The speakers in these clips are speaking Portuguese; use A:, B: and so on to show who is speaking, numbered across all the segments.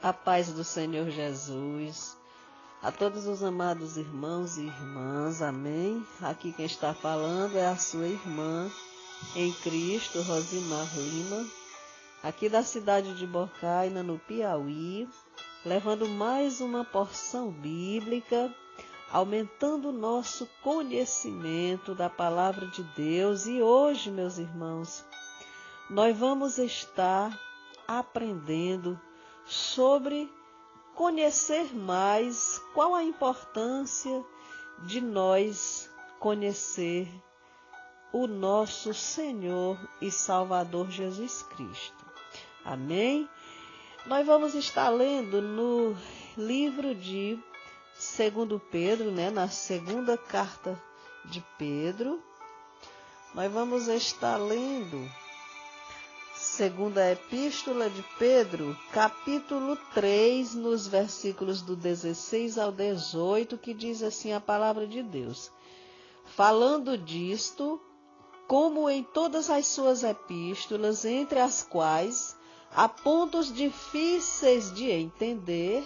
A: A paz do Senhor Jesus, a todos os amados irmãos e irmãs, amém? Aqui quem está falando é a sua irmã em Cristo, Rosimar Lima, aqui da cidade de Bocaina, no Piauí, levando mais uma porção bíblica, aumentando o nosso conhecimento da palavra de Deus. E hoje, meus irmãos, nós vamos estar aprendendo sobre conhecer mais qual a importância de nós conhecer o nosso Senhor e Salvador Jesus Cristo. Amém? Nós vamos estar lendo no livro de 2 Pedro, na segunda carta de Pedro. Nós vamos estar lendo segunda epístola de Pedro, capítulo 3, nos versículos do 16 ao 18, que diz assim a palavra de Deus. Falando disto, como em todas as suas epístolas, entre as quais há pontos difíceis de entender,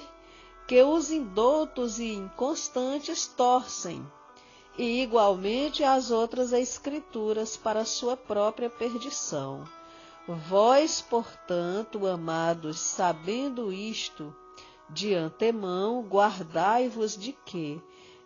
A: que os indoutos e inconstantes torcem, e igualmente as outras escrituras para sua própria perdição. Vós, portanto, amados, sabendo isto, de antemão guardai-vos de que,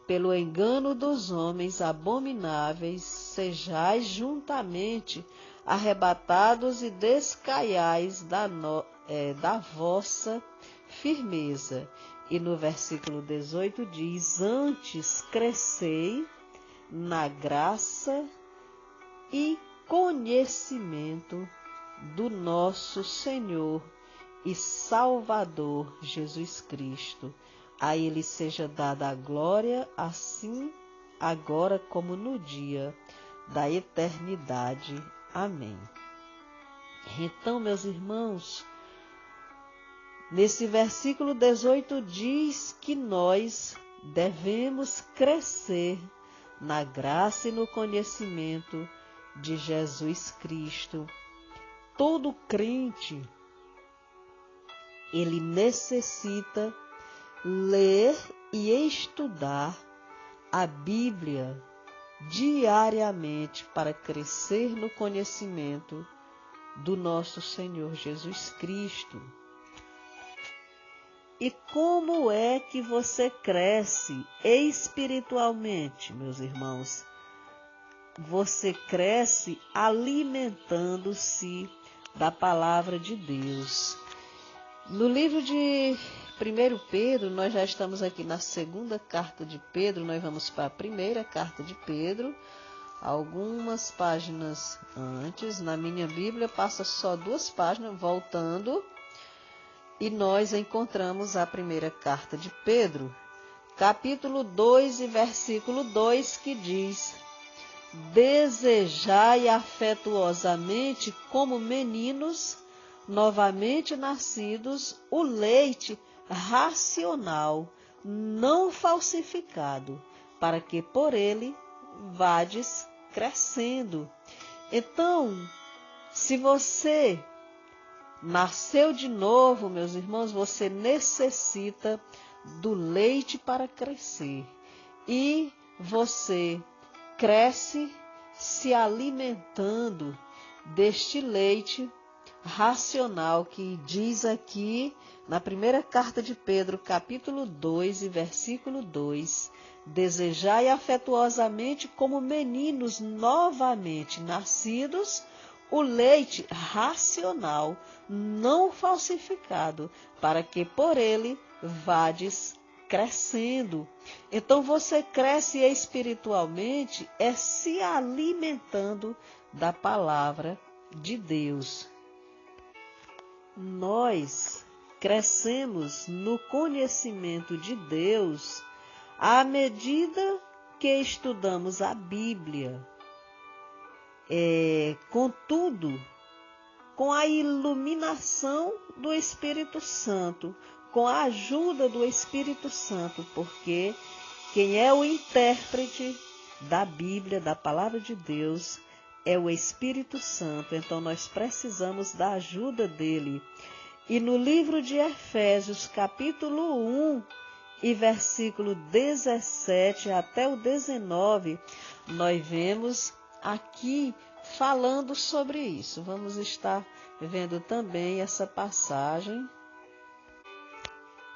A: pelo engano dos homens abomináveis, sejais juntamente arrebatados e descaiais da vossa firmeza. E no versículo 18 diz, antes crescei na graça e conhecimento do nosso Senhor e Salvador Jesus Cristo. A Ele seja dada a glória, assim agora como no dia da eternidade. Amém. Então, meus irmãos, nesse versículo 18 diz que nós devemos crescer na graça e no conhecimento de Jesus Cristo. Todo crente, ele necessita ler e estudar a Bíblia diariamente para crescer no conhecimento do nosso Senhor Jesus Cristo. E como é que você cresce espiritualmente, meus irmãos? Você cresce alimentando-se da palavra de Deus. No livro de 1 Pedro, nós já estamos aqui na segunda carta de Pedro, nós vamos para a primeira carta de Pedro, algumas páginas antes. Na minha Bíblia passa só 2 páginas, voltando, e nós encontramos a primeira carta de Pedro, capítulo 2 e versículo 2, que diz: desejai afetuosamente como meninos novamente nascidos o leite racional, não falsificado, para que por ele vades crescendo. Então, se você nasceu de novo, meus irmãos, você necessita do leite para crescer. E você cresce se alimentando deste leite racional que diz aqui na primeira carta de Pedro, capítulo 2 e versículo 2, desejai afetuosamente como meninos novamente nascidos o leite racional, não falsificado, para que por ele vades crescendo. Então você cresce espiritualmente se alimentando da palavra de Deus. Nós crescemos no conhecimento de Deus à medida que estudamos a Bíblia. Contudo, com a iluminação do Espírito Santo, com a ajuda do Espírito Santo, porque quem é o intérprete da Bíblia, da palavra de Deus, é o Espírito Santo. Então nós precisamos da ajuda dele. E no livro de Efésios, capítulo 1, e versículo 17 até o 19, nós vemos aqui falando sobre isso. Vamos estar vendo também essa passagem.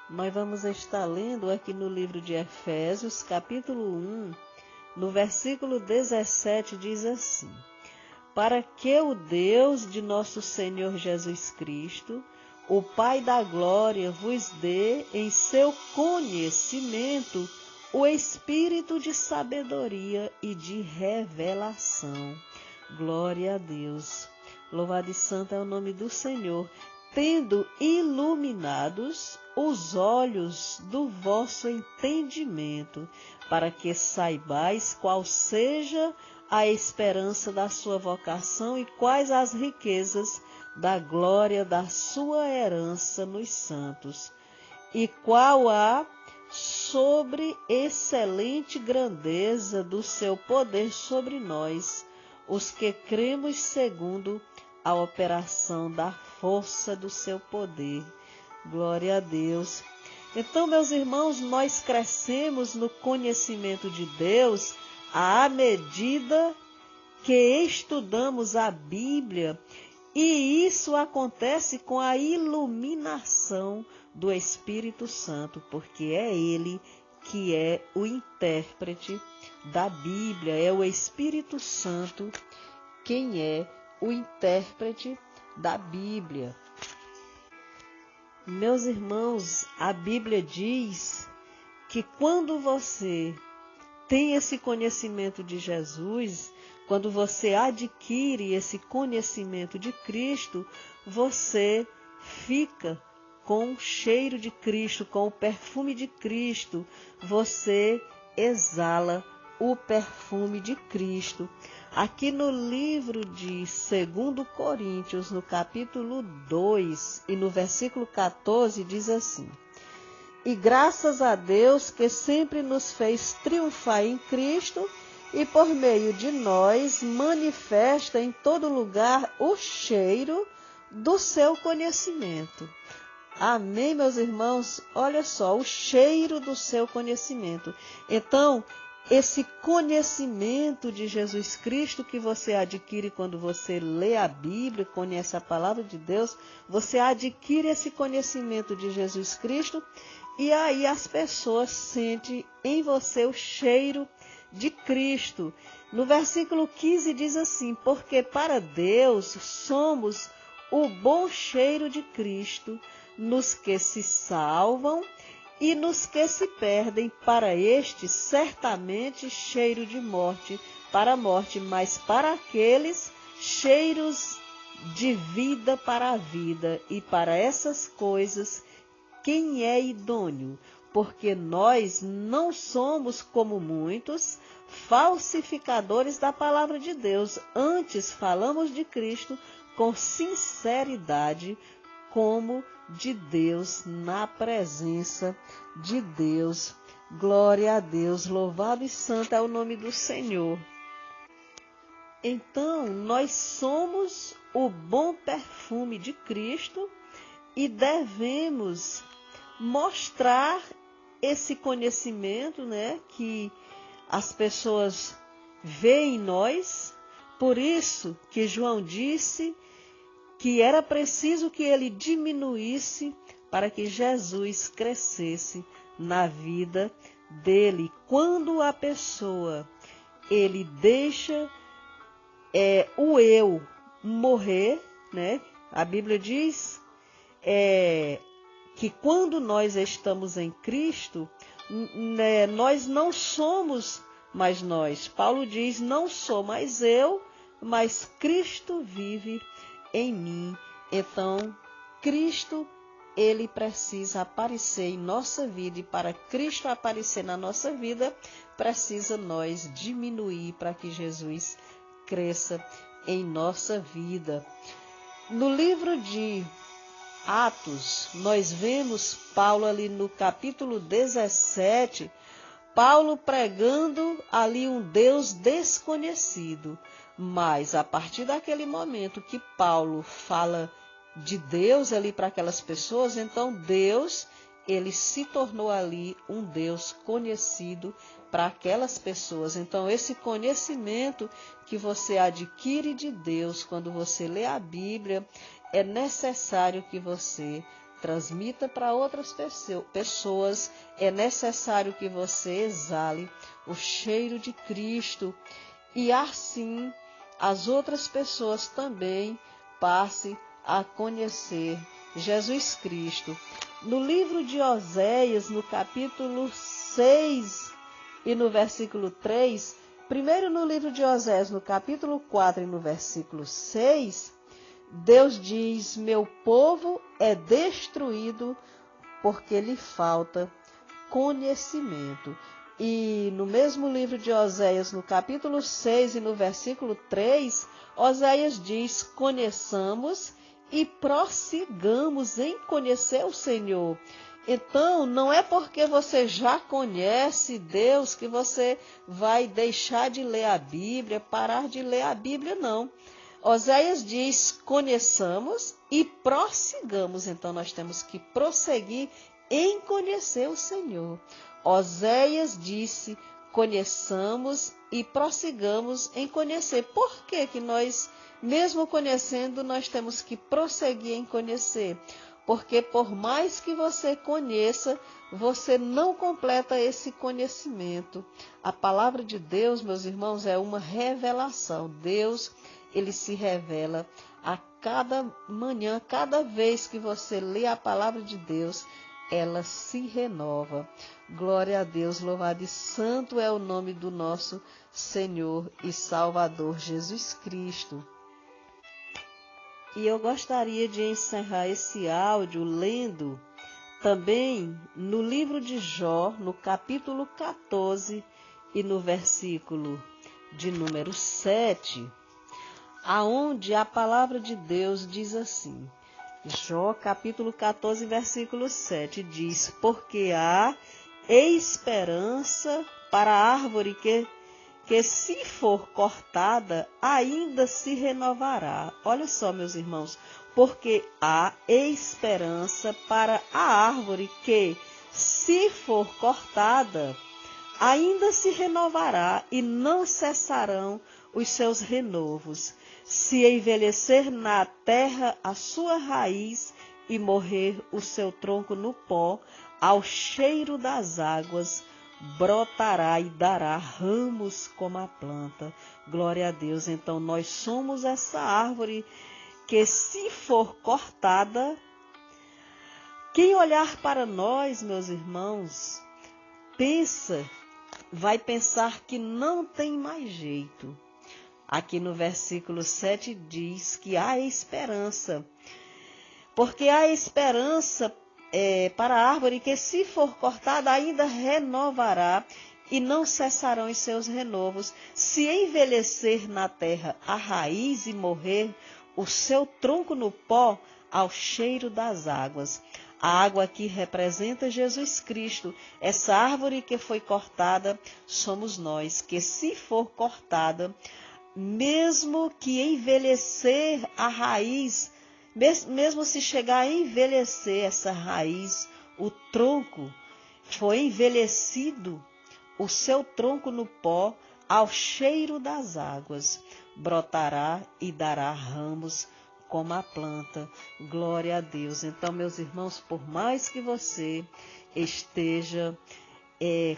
A: Nós vamos estar lendo aqui no livro de Efésios, capítulo 1, no versículo 17, diz assim: para que o Deus de nosso Senhor Jesus Cristo, o Pai da glória, vos dê em seu conhecimento o espírito de sabedoria e de revelação. Glória a Deus. Louvado e santo é o nome do Senhor. Tendo iluminados os olhos do vosso entendimento, para que saibais qual seja a esperança da sua vocação e quais as riquezas da glória da sua herança nos santos, e qual a sobreexcelente grandeza do seu poder sobre nós, os que cremos segundo a operação da força do seu poder. Glória a Deus. Então, meus irmãos, nós crescemos no conhecimento de Deus à medida que estudamos a Bíblia, e isso acontece com a iluminação do Espírito Santo, porque é Ele que é o intérprete da Bíblia, é o Espírito Santo quem é o intérprete da Bíblia. Meus irmãos, a Bíblia diz que quando você tem esse conhecimento de Jesus, quando você adquire esse conhecimento de Cristo, você fica com o cheiro de Cristo, com o perfume de Cristo, você exala o perfume de Cristo. Aqui no livro de 2 Coríntios, no capítulo 2 e no versículo 14, diz assim: e graças a Deus que sempre nos fez triunfar em Cristo e por meio de nós manifesta em todo lugar o cheiro do seu conhecimento. Amém, meus irmãos? Olha só, o cheiro do seu conhecimento. Então, esse conhecimento de Jesus Cristo que você adquire quando você lê a Bíblia, conhece a palavra de Deus, você adquire esse conhecimento de Jesus Cristo e aí as pessoas sentem em você o cheiro de Cristo. No versículo 15 diz assim: porque para Deus somos o bom cheiro de Cristo, nos que se salvam e nos que se perdem, para estes certamente cheiro de morte para a morte, mas para aqueles cheiros de vida para a vida, e para essas coisas quem é idôneo? Porque nós não somos como muitos falsificadores da palavra de Deus, antes falamos de Cristo com sinceridade, como de Deus, na presença de Deus. Glória a Deus, louvado e santo é o nome do Senhor. Então, nós somos o bom perfume de Cristo e devemos mostrar esse conhecimento, né, que as pessoas veem em nós. Por isso que João disse que era preciso que ele diminuísse para que Jesus crescesse na vida dele. Quando a pessoa, ele deixa o eu morrer, né? A Bíblia diz que quando nós estamos em Cristo, né, nós não somos mais nós. Paulo diz, não sou mais eu, mas Cristo vive em mim. Então, Cristo, ele precisa aparecer em nossa vida, e para Cristo aparecer na nossa vida, precisa nós diminuir para que Jesus cresça em nossa vida. No livro de Atos, nós vemos Paulo ali no capítulo 17, Paulo pregando ali um Deus desconhecido. Mas a partir daquele momento que Paulo fala de Deus ali para aquelas pessoas, então Deus, ele se tornou ali um Deus conhecido para aquelas pessoas. Então, esse conhecimento que você adquire de Deus quando você lê a Bíblia, é necessário que você transmita para outras pessoas, é necessário que você exale o cheiro de Cristo e assim as outras pessoas também passem a conhecer Jesus Cristo. No livro de Oséias, no capítulo 6 e no versículo 3, primeiro no livro de Oséias, no capítulo 4 e no versículo 6, Deus diz: meu povo é destruído porque lhe falta conhecimento. E no mesmo livro de Oséias, no capítulo 6 e no versículo 3, Oséias diz: conheçamos e prossigamos em conhecer o Senhor. Então, não é porque você já conhece Deus que você vai deixar de ler a Bíblia, parar de ler a Bíblia, não. Oséias diz: conheçamos e prossigamos. Então, nós temos que prosseguir em conhecer o Senhor. Oséias disse: conheçamos e prossigamos em conhecer. Por que que nós, mesmo conhecendo, nós temos que prosseguir em conhecer? Porque por mais que você conheça, você não completa esse conhecimento. A palavra de Deus, meus irmãos, é uma revelação. Deus, ele se revela a cada manhã, cada vez que você lê a palavra de Deus, ela se renova. Glória a Deus, louvado e santo é o nome do nosso Senhor e Salvador Jesus Cristo. E eu gostaria de encerrar esse áudio lendo também no livro de Jó, no capítulo 14 e no versículo de número 7, aonde a palavra de Deus diz assim. Jó, capítulo 14, versículo 7, diz: porque há esperança para a árvore que se for cortada, ainda se renovará. Olha só, meus irmãos, porque há esperança para a árvore que, se for cortada, ainda se renovará e não cessarão os seus renovos. Se envelhecer na terra a sua raiz e morrer o seu tronco no pó, ao cheiro das águas, brotará e dará ramos como a planta. Glória a Deus. Então nós somos essa árvore que, se for cortada, quem olhar para nós, meus irmãos, vai pensar que não tem mais jeito. Aqui no versículo 7 diz que há esperança, porque há esperança para a árvore que, se for cortada, ainda renovará e não cessarão os seus renovos. Se envelhecer na terra a raiz e morrer o seu tronco no pó, ao cheiro das águas. A água aqui representa Jesus Cristo. Essa árvore que foi cortada somos nós, que, se for cortada, mesmo que envelhecer a raiz, mesmo se chegar a envelhecer essa raiz, o tronco foi envelhecido, o seu tronco no pó, ao cheiro das águas, brotará e dará ramos como a planta. Glória a Deus. Então, meus irmãos, por mais que você esteja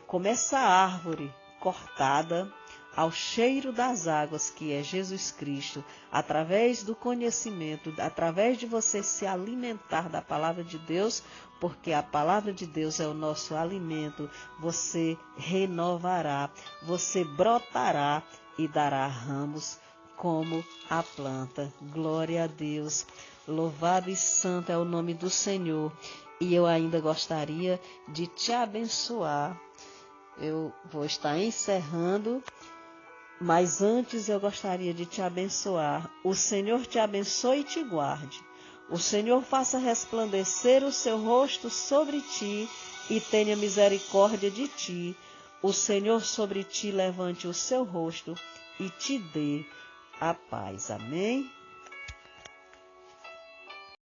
A: como essa árvore cortada, ao cheiro das águas, que é Jesus Cristo, através do conhecimento, através de você se alimentar da palavra de Deus, porque a palavra de Deus é o nosso alimento, você renovará, você brotará e dará ramos como a planta. Glória a Deus. Louvado e santo é o nome do Senhor. E eu ainda gostaria de te abençoar. Eu vou estar encerrando, mas antes eu gostaria de te abençoar. O Senhor te abençoe e te guarde. O Senhor faça resplandecer o seu rosto sobre ti e tenha misericórdia de ti. O Senhor sobre ti levante o seu rosto e te dê a paz. Amém?